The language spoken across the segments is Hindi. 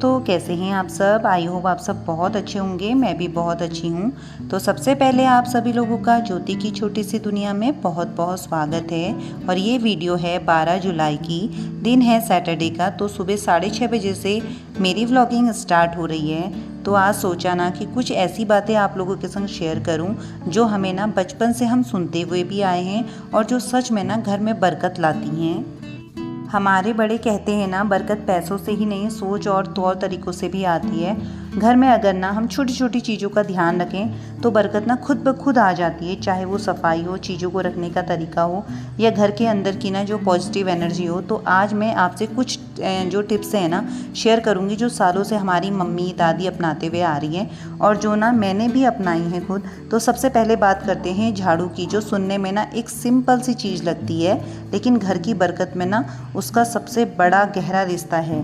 दोस्तों, कैसे हैं आप सब। आई होप आप सब बहुत अच्छे होंगे। मैं भी बहुत अच्छी हूँ। तो सबसे पहले आप सभी लोगों का ज्योति की छोटी सी दुनिया में बहुत बहुत स्वागत है। और ये वीडियो है 12 जुलाई की, दिन है सैटरडे का। तो सुबह 6:30 बजे से मेरी व्लॉगिंग स्टार्ट हो रही है। तो आज सोचा ना कि कुछ ऐसी बातें आप लोगों के संग शेयर करूं जो हमें ना बचपन से हम सुनते हुए भी आए हैं और जो सच में ना घर में बरकत लाती हैं। हमारे बड़े कहते हैं ना, बरकत पैसों से ही नहीं, सोच और तौर तरीक़ों से भी आती है। घर में अगर ना हम छोटी छोटी चीज़ों का ध्यान रखें तो बरकत ना खुद ब खुद आ जाती है। चाहे वो सफाई हो, चीज़ों को रखने का तरीका हो, या घर के अंदर की ना जो पॉजिटिव एनर्जी हो। तो आज मैं आपसे कुछ जो टिप्स हैं ना शेयर करूँगी, जो सालों से हमारी मम्मी दादी अपनाते हुए आ रही हैं और जो ना मैंने भी अपनाई हैं खुद। तो सबसे पहले बात करते हैं झाड़ू की, जो सुनने में ना एक सिंपल सी चीज़ लगती है, लेकिन घर की बरकत में ना उसका सबसे बड़ा गहरा रिश्ता है।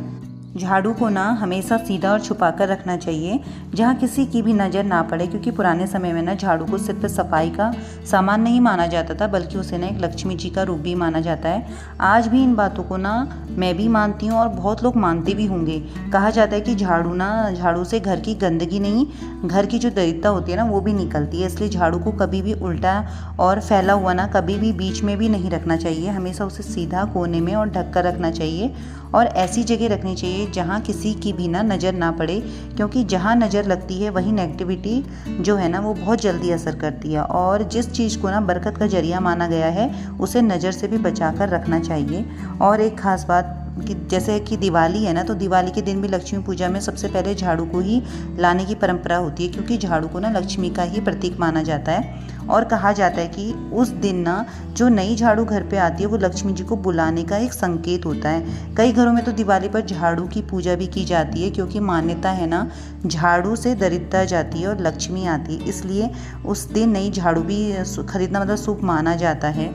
झाड़ू को ना हमेशा सीधा और छुपा कर रखना चाहिए, जहाँ किसी की भी नज़र ना पड़े। क्योंकि पुराने समय में ना झाड़ू को सिर्फ सफाई का सामान नहीं माना जाता था, बल्कि उसे ना एक लक्ष्मी जी का रूप भी माना जाता है। आज भी इन बातों को ना मैं भी मानती हूँ और बहुत लोग मानते भी होंगे। कहा जाता है कि झाड़ू से घर की गंदगी नहीं, घर की जो दरिद्रता होती है ना वो भी निकलती है। इसलिए झाड़ू को कभी भी उल्टा और फैला हुआ ना कभी भी बीच में भी नहीं रखना चाहिए। हमेशा उसे सीधा कोने में और ढक कर रखना चाहिए और ऐसी जगह रखनी चाहिए जहाँ किसी की भी ना नज़र ना पड़े। क्योंकि जहाँ नज़र लगती है वही नेगेटिविटी जो है ना वो बहुत जल्दी असर करती है। और जिस चीज़ को ना बरकत का जरिया माना गया है उसे नज़र से भी बचा कर रखना चाहिए। और एक ख़ास बात कि जैसे कि दिवाली है ना, तो दिवाली के दिन भी लक्ष्मी पूजा में सबसे पहले झाड़ू को ही लाने की परंपरा होती है। क्योंकि झाड़ू को ना लक्ष्मी का ही प्रतीक माना जाता है। और कहा जाता है कि उस दिन ना जो नई झाड़ू घर पे आती है वो लक्ष्मी जी को बुलाने का एक संकेत होता है। कई घरों में तो दिवाली पर झाड़ू की पूजा भी की जाती है, क्योंकि मान्यता है ना झाड़ू से दरिद्रता जाती है और लक्ष्मी आती है। इसलिए उस दिन नई झाड़ू भी खरीदना मतलब शुभ माना जाता है।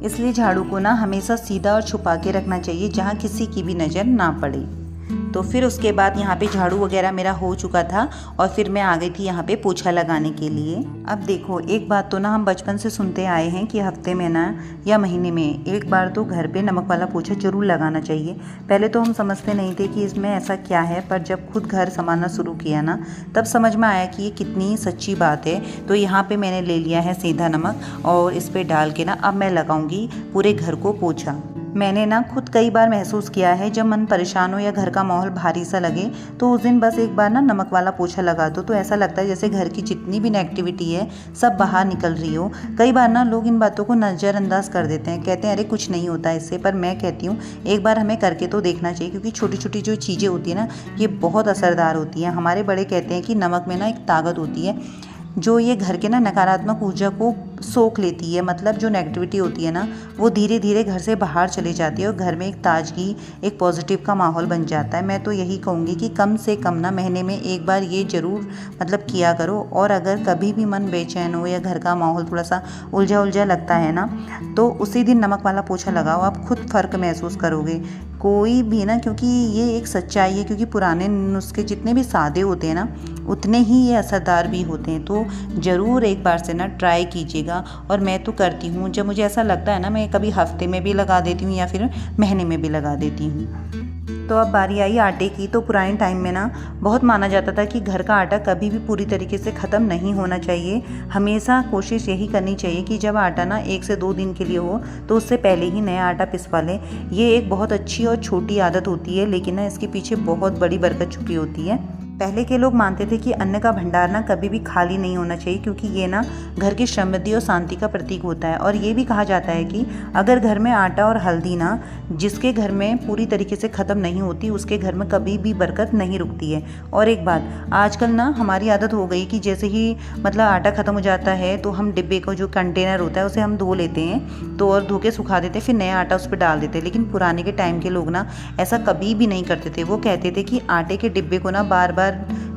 इसलिए झाड़ू को ना हमेशा सीधा और छुपा के रखना चाहिए, जहाँ किसी की भी नज़र ना पड़े। तो फिर उसके बाद यहाँ पे झाड़ू वगैरह मेरा हो चुका था और फिर मैं आ गई थी यहाँ पे पोछा लगाने के लिए। अब देखो, एक बात तो ना हम बचपन से सुनते आए हैं कि हफ्ते में ना या महीने में एक बार तो घर पे नमक वाला पोछा जरूर लगाना चाहिए। पहले तो हम समझते नहीं थे कि इसमें ऐसा क्या है, पर जब खुद घर संभालना शुरू किया ना तब समझ में आया कि ये कितनी सच्ची बात है। तो यहाँ पर मैंने ले लिया है सीधा नमक और इस पर डाल के ना अब मैं लगाऊंगी पूरे घर को पोछा। मैंने ना खुद कई बार महसूस किया है, जब मन परेशान हो या घर का माहौल भारी सा लगे तो उस दिन बस एक बार ना नमक वाला पोछा लगा दो तो ऐसा लगता है जैसे घर की जितनी भी नेगेटिविटी है सब बाहर निकल रही हो। कई बार ना लोग इन बातों को नज़रअंदाज कर देते हैं, कहते हैं अरे कुछ नहीं होता इससे, पर मैं कहती हूँ एक बार हमें करके तो देखना चाहिए। क्योंकि छोटी छोटी जो चीज़ें होती है ना ये बहुत असरदार होती हैं। हमारे बड़े कहते हैं कि नमक में ना एक ताकत होती है जो ये घर के ना नकारात्मक ऊर्जा को सोख लेती है। मतलब जो नेगेटिविटी होती है ना वो धीरे धीरे घर से बाहर चली जाती है और घर में एक ताजगी, एक पॉजिटिव का माहौल बन जाता है। मैं तो यही कहूँगी कि कम से कम ना महीने में एक बार ये ज़रूर मतलब किया करो। और अगर कभी भी मन बेचैन हो या घर का माहौल थोड़ा सा उलझा उलझा लगता है ना, तो उसी दिन नमक वाला पोछा लगाओ, आप खुद फ़र्क महसूस करोगे। कोई भी ना, क्योंकि ये एक सच्चाई है, क्योंकि पुराने नुस्खे जितने भी सादे होते हैं ना उतने ही ये असरदार भी होते हैं। तो ज़रूर एक बार से ना ट्राई कीजिएगा। और मैं तो करती हूँ, जब मुझे ऐसा लगता है ना मैं कभी हफ्ते में भी लगा देती हूँ या फिर महीने में भी लगा देती हूँ। तो अब बारी आई आटे की। तो पुराने टाइम में ना बहुत माना जाता था कि घर का आटा कभी भी पूरी तरीके से ख़त्म नहीं होना चाहिए। हमेशा कोशिश यही करनी चाहिए कि जब आटा ना 1 से 2 दिन के लिए हो तो उससे पहले ही नया आटा पिसवा लें। ये एक बहुत अच्छी और छोटी आदत होती है, लेकिन ना इसके पीछे बहुत बड़ी बरकत छुपी होती है। पहले के लोग मानते थे कि अन्न का भंडार ना कभी भी खाली नहीं होना चाहिए, क्योंकि ये ना घर की समृद्धि और शांति का प्रतीक होता है। और ये भी कहा जाता है कि अगर घर में आटा और हल्दी ना जिसके घर में पूरी तरीके से ख़त्म नहीं होती उसके घर में कभी भी बरकत नहीं रुकती है। और एक बात, आजकल ना हमारी आदत हो गई कि जैसे ही मतलब आटा ख़त्म हो जाता है तो हम डिब्बे का जो कंटेनर होता है उसे हम धो लेते हैं, तो और धो के सुखा देते हैं, फिर नया आटा उस पर डाल देते हैं। लेकिन पुराने के टाइम के लोग ना ऐसा कभी भी नहीं करते थे। वो कहते थे कि आटे के डिब्बे को ना बार बार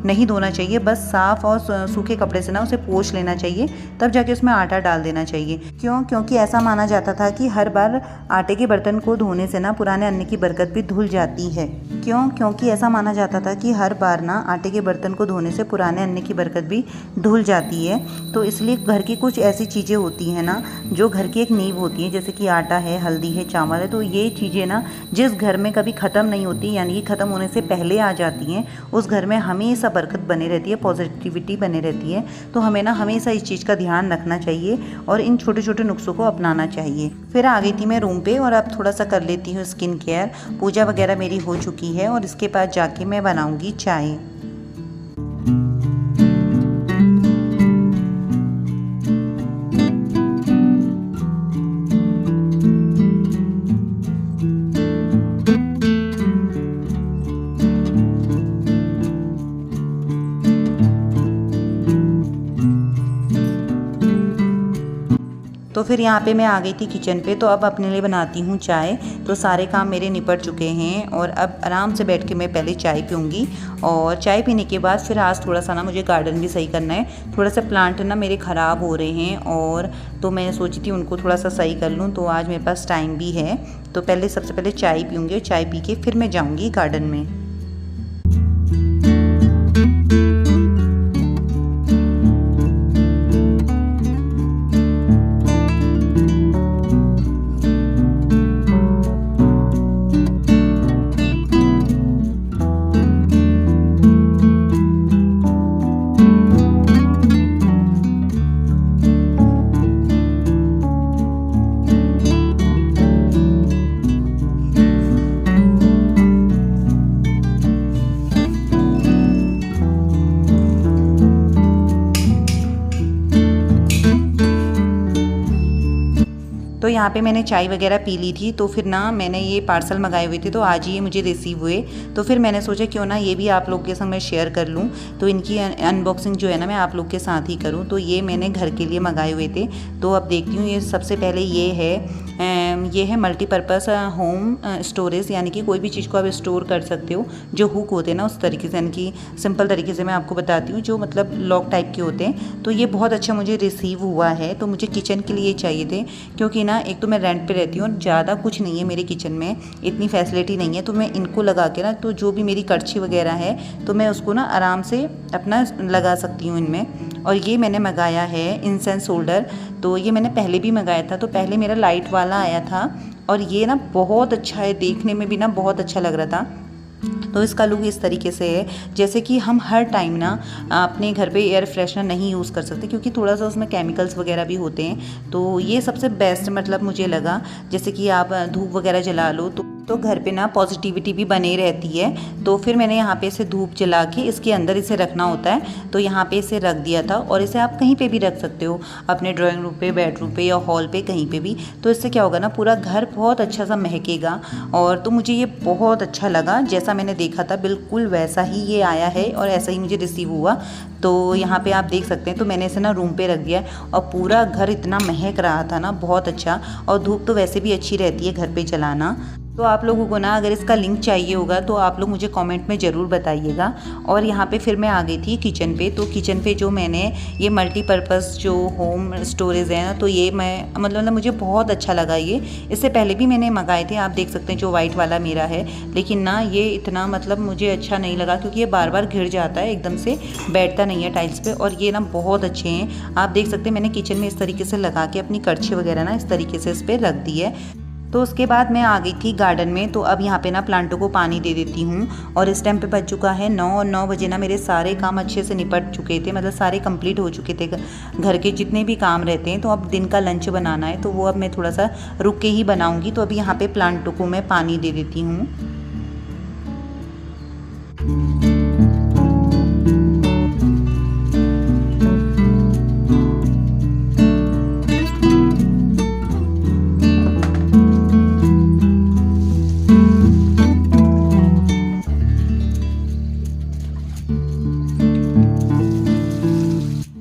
नहीं धोना चाहिए, बस साफ़ और सूखे कपड़े से ना उसे पोंछ लेना चाहिए, तब जाके उसमें आटा डाल देना चाहिए। क्योंकि ऐसा माना जाता था कि हर बार आटे के बर्तन को धोने से ना पुराने अन्न की बरकत भी धुल जाती है। क्योंकि ऐसा माना जाता था कि हर बार ना आटे के बर्तन को धोने से पुराने अन्न की बरकत भी धुल जाती है। तो इसलिए घर की कुछ ऐसी चीज़ें होती हैं ना जो घर की एक नींव होती है, जैसे कि आटा है, हल्दी है, चावल है, तो ये चीज़ें ना जिस घर में कभी ख़त्म नहीं होती, यानी कि ख़त्म होने से पहले आ जाती हैं, उस घर में हमेशा बरकत बनी रहती है, पॉजिटिविटी बनी रहती है। तो हमें ना हमेशा इस चीज़ का ध्यान रखना चाहिए और इन छोटे छोटे नुस्खों को अपनाना चाहिए। फिर आ गई थी मैं रूम पे और अब थोड़ा सा कर लेती हूँ स्किन केयर। पूजा वगैरह मेरी हो चुकी है और इसके बाद जाके मैं बनाऊँगी चाय। तो फिर यहाँ पे मैं आ गई थी किचन पे, तो अब अपने लिए बनाती हूँ चाय। तो सारे काम मेरे निपट चुके हैं और अब आराम से बैठ के मैं पहले चाय पीऊँगी और चाय पीने के बाद फिर आज थोड़ा सा ना मुझे गार्डन भी सही करना है। थोड़ा सा प्लांट ना मेरे ख़राब हो रहे हैं और तो मैं सोची थी उनको थोड़ा सा सही कर लूँ, तो आज मेरे पास टाइम भी है। तो पहले सबसे पहले चाय पीऊँगी और चाय पी के फिर मैं जाऊँगी गार्डन में। तो यहाँ पे मैंने चाय वगैरह पी ली थी। तो फिर ना मैंने ये पार्सल मंगाए हुए थे, तो आज ही ये मुझे रिसीव हुए। तो फिर मैंने सोचा क्यों ना ये भी आप लोग के संग मैं शेयर कर लूँ, तो इनकी अनबॉक्सिंग जो है ना मैं आप लोग के साथ ही करूँ। तो ये मैंने घर के लिए मंगाए हुए थे। तो अब देखती हूँ, ये सबसे पहले ये है मल्टीपर्पज़ होम स्टोरेज, यानी कि कोई भी चीज़ को आप स्टोर कर सकते हो। जो हुक होते हैं ना उस तरीके से, यानी कि सिंपल तरीके से मैं आपको बताती हूँ, जो मतलब लॉक टाइप के होते हैं। तो ये बहुत अच्छा मुझे रिसीव हुआ है। तो मुझे किचन के लिए चाहिए थे, क्योंकि ना एक तो मैं रेंट पे रहती हूँ और ज़्यादा कुछ नहीं है मेरे किचन में, इतनी फैसिलिटी नहीं है। तो मैं इनको लगा के ना, तो जो भी मेरी कड़छी वगैरह है तो मैं उसको ना आराम से अपना लगा सकती हूँ इनमें। और ये मैंने मंगाया है इंसेंस होल्डर। तो ये मैंने पहले भी मंगाया था, तो पहले मेरा लाइट वाला आया था और ये ना बहुत अच्छा है, देखने में भी ना बहुत अच्छा लग रहा था। तो इसका लुक इस तरीके से है, जैसे कि हम हर टाइम ना अपने घर पे एयर फ्रेशनर नहीं यूज़ कर सकते, क्योंकि थोड़ा सा उसमें केमिकल्स वगैरह भी होते हैं। तो ये सबसे बेस्ट मतलब मुझे लगा, जैसे कि आप धूप वगैरह जला लो तो घर पे ना पॉजिटिविटी भी बनी रहती है। तो फिर मैंने यहाँ पे इसे धूप जला के इसके अंदर इसे रखना होता है, तो यहाँ पे इसे रख दिया था। और इसे आप कहीं पे भी रख सकते हो, अपने ड्राइंग रूम पे, बेडरूम पे या हॉल पे, कहीं पे भी। तो इससे क्या होगा ना, पूरा घर बहुत अच्छा सा महकेगा। और तो मुझे ये बहुत अच्छा लगा, जैसा मैंने देखा था बिल्कुल वैसा ही ये आया है और ऐसा ही मुझे रिसीव हुआ। तो यहाँ पे आप देख सकते हैं। तो मैंने इसे ना रूम पे रख दिया और पूरा घर इतना महक रहा था ना, बहुत अच्छा। और धूप तो वैसे भी अच्छी रहती है घर पे जलाना। तो आप लोगों को ना अगर इसका लिंक चाहिए होगा तो आप लोग मुझे कमेंट में ज़रूर बताइएगा। और यहाँ पे फिर मैं आ गई थी किचन पे। तो किचन पे जो मैंने ये मल्टीपर्पज़ जो होम स्टोरेज है ना, तो ये मैं मतलब मुझे बहुत अच्छा लगा ये। इससे पहले भी मैंने मंगाए थे, आप देख सकते हैं, जो वाइट वाला मेरा है। लेकिन ना ये इतना मतलब मुझे अच्छा नहीं लगा, क्योंकि ये बार बार घिर जाता है, एकदम से बैठता नहीं है टाइल्स पे। और ये ना बहुत अच्छे हैं, आप देख सकते हैं। मैंने किचन में इस तरीके से लगा के अपनी कड़छी वगैरह ना इस तरीके से इस पर रख दी है। तो उसके बाद मैं आ गई थी गार्डन में। तो अब यहाँ पे ना प्लांटों को पानी दे देती हूँ। और इस टाइम पे बज चुका है 9 और 9 बजे ना मेरे सारे काम अच्छे से निपट चुके थे, मतलब सारे कंप्लीट हो चुके थे घर के जितने भी काम रहते हैं। तो अब दिन का लंच बनाना है, तो वो अब मैं थोड़ा सा रुक के ही बनाऊँगी। तो अभी यहाँ पे प्लांटों को मैं पानी दे देती हूँ।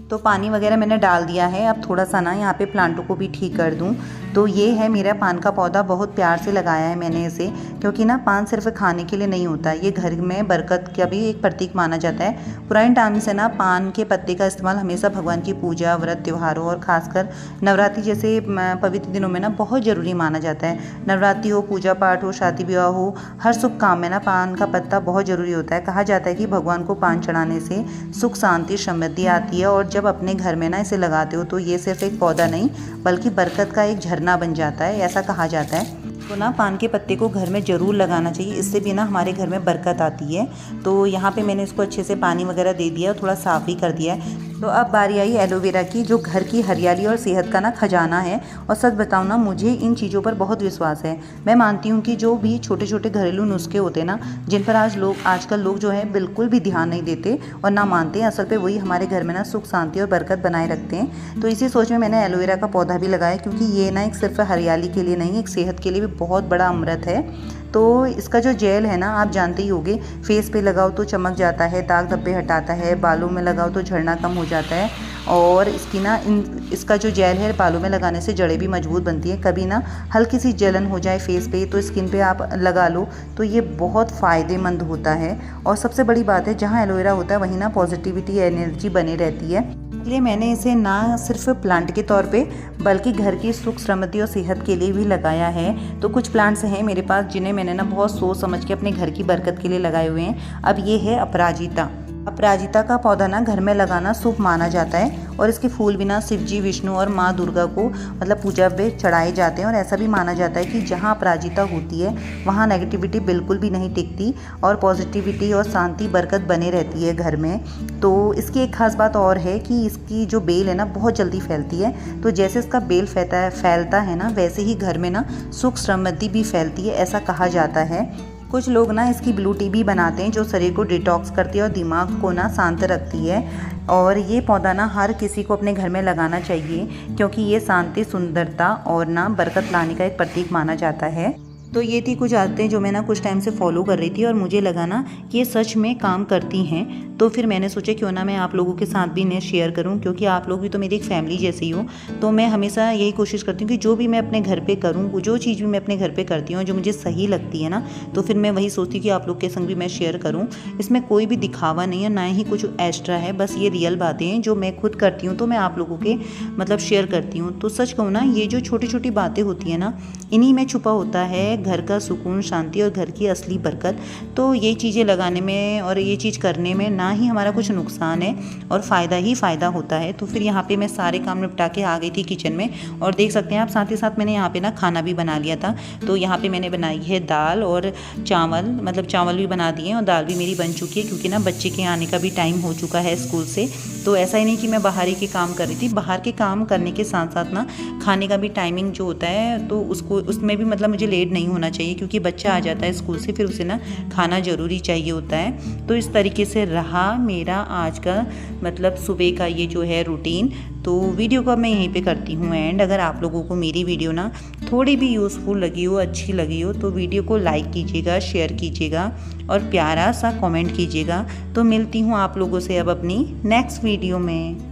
तो पानी वगैरह मैंने डाल दिया है। अब थोड़ा सा ना यहाँ पे प्लांटों को भी ठीक कर दूँ, तो ये है मेरा पान का पौधा, बहुत प्यार से लगाया है मैंने इसे, क्योंकि ना पान सिर्फ खाने के लिए नहीं होता, ये घर में बरकत का भी एक प्रतीक माना जाता है। पुराने टाइम से ना पान के पत्ते का इस्तेमाल हमेशा भगवान की पूजा, व्रत, त्योहारों और खासकर नवरात्रि जैसे पवित्र दिनों में ना बहुत ज़रूरी माना जाता है। नवरात्रि हो, पूजा पाठ हो, शादी विवाह हो, हर शुभ काम में ना पान का पत्ता बहुत ज़रूरी होता है। कहा जाता है कि भगवान को पान चढ़ाने से सुख, शांति, समृद्धि आती है, और जब अपने घर में ना इसे लगाते हो तो ये सिर्फ एक पौधा नहीं बल्कि बरकत का एक झरना बन जाता है, ऐसा कहा जाता है। तो ना पान के पत्ते को घर में ज़रूर लगाना चाहिए, इससे भी ना हमारे घर में बरकत आती है। तो यहाँ पे मैंने इसको अच्छे से पानी वगैरह दे दिया और थोड़ा साफ़ भी कर दिया है। तो अब बारी आई एलोवेरा की, जो घर की हरियाली और सेहत का ना खजाना है। और सच बताऊँ ना, मुझे इन चीज़ों पर बहुत विश्वास है। मैं मानती हूँ कि जो भी छोटे छोटे घरेलू नुस्खे होते हैं ना, जिन पर आजकल लोग जो है बिल्कुल भी ध्यान नहीं देते और ना मानते हैं, असल पे वही हमारे घर में ना सुख, शांति और बरकत बनाए रखते हैं। तो इसी सोच में मैंने एलोवेरा का पौधा भी लगाया, क्योंकि ये ना एक सिर्फ हरियाली के लिए नहीं, एक सेहत के लिए भी बहुत बड़ा अमृत है। तो इसका जो जेल है ना, आप जानते ही होंगे, फेस पे लगाओ तो चमक जाता है, दाग धब्बे हटाता है, बालों में लगाओ तो झड़ना कम हो जाता है, और इसका जो जेल है बालों में लगाने से जड़ें भी मजबूत बनती है। कभी ना हल्की सी जलन हो जाए फेस पे तो स्किन पे आप लगा लो, तो ये बहुत फ़ायदेमंद होता है। और सबसे बड़ी बात है, जहाँ एलोवेरा होता है वहीं ना पॉजिटिविटी, एनर्जी बनी रहती है। इसलिए मैंने इसे ना सिर्फ प्लांट के तौर पे बल्कि घर की सुख, समृद्धि और सेहत के लिए भी लगाया है। तो कुछ प्लांट्स हैं मेरे पास जिन्हें मैंने ना बहुत सोच समझ के अपने घर की बरकत के लिए लगाए हुए हैं। अब ये है अपराजिता। अपराजिता का पौधा ना घर में लगाना शुभ माना जाता है, और इसके फूल भी ना शिव जी, विष्णु और माँ दुर्गा को मतलब पूजा पे चढ़ाए जाते हैं। और ऐसा भी माना जाता है कि जहाँ अपराजिता होती है वहाँ नेगेटिविटी बिल्कुल भी नहीं टिकती, और पॉजिटिविटी और शांति, बरकत बने रहती है घर में। तो इसकी एक खास बात और है कि इसकी जो बेल है ना बहुत जल्दी फैलती है। तो जैसे इसका बेल फैलता है ना, वैसे ही घर में ना सुख, समृद्धि भी फैलती है, ऐसा कहा जाता है। कुछ लोग ना इसकी ब्लू टी भी बनाते हैं, जो शरीर को डिटॉक्स करती है और दिमाग को ना शांत रखती है। और ये पौधा ना हर किसी को अपने घर में लगाना चाहिए, क्योंकि ये शांति, सुंदरता और ना बरकत लाने का एक प्रतीक माना जाता है। तो ये थी कुछ आदतें जो मैं ना कुछ टाइम से फॉलो कर रही थी, और मुझे लगा ना कि ये सच में काम करती हैं। तो फिर मैंने सोचा क्यों ना मैं आप लोगों के साथ भी इन्हें शेयर करूं, क्योंकि आप लोग भी तो मेरी एक फैमिली जैसे ही हो। तो मैं हमेशा यही कोशिश करती हूँ कि जो भी मैं अपने घर पे करूँ, जो चीज़ भी मैं अपने घर पे करती हूँ जो मुझे सही लगती है ना, तो फिर मैं वही सोचती हूँ कि आप लोग के संग भी मैं शेयर करूँ। इसमें कोई भी दिखावा नहीं है, ना ही कुछ एक्स्ट्रा है, बस ये रियल बातें हैं जो मैं खुद करती हूँ, तो मैं आप लोगों के मतलब शेयर करती हूँ। तो सच कहूँ ना, ये जो छोटी छोटी बातें होती हैं ना, इन्हीं में छुपा होता है घर का सुकून, शांति और घर की असली बरकत। तो ये चीज़ें लगाने में और ये चीज़ करने में ना ही हमारा कुछ नुकसान है और फ़ायदा ही फ़ायदा होता है। तो फिर यहाँ पे मैं सारे काम निपटा के आ गई थी किचन में, और देख सकते हैं आप, साथ ही साथ मैंने यहाँ पे ना खाना भी बना लिया था। तो यहाँ पे मैंने बनाई है दाल और चावल, मतलब चावल भी बना दिए और दाल भी मेरी बन चुकी है, क्योंकि ना बच्चे के आने का भी टाइम हो चुका है स्कूल से। तो ऐसा ही नहीं कि मैं बाहर ही के काम कर रही थी, बाहर के काम करने के साथ साथ ना खाने का भी टाइमिंग जो होता है, तो उसमें भी मतलब मुझे लेट नहीं होना चाहिए, क्योंकि बच्चा आ जाता है स्कूल से, फिर उसे ना खाना ज़रूरी चाहिए होता है। तो इस तरीके से रहा मेरा आज का मतलब सुबह का ये जो है रूटीन। तो वीडियो को मैं यहीं पे करती हूँ एंड। अगर आप लोगों को मेरी वीडियो ना थोड़ी भी यूज़फुल लगी हो, अच्छी लगी हो, तो वीडियो को लाइक कीजिएगा, शेयर कीजिएगा और प्यारा सा कमेंट कीजिएगा। तो मिलती हूँ आप लोगों से अब अपनी नेक्स्ट वीडियो में।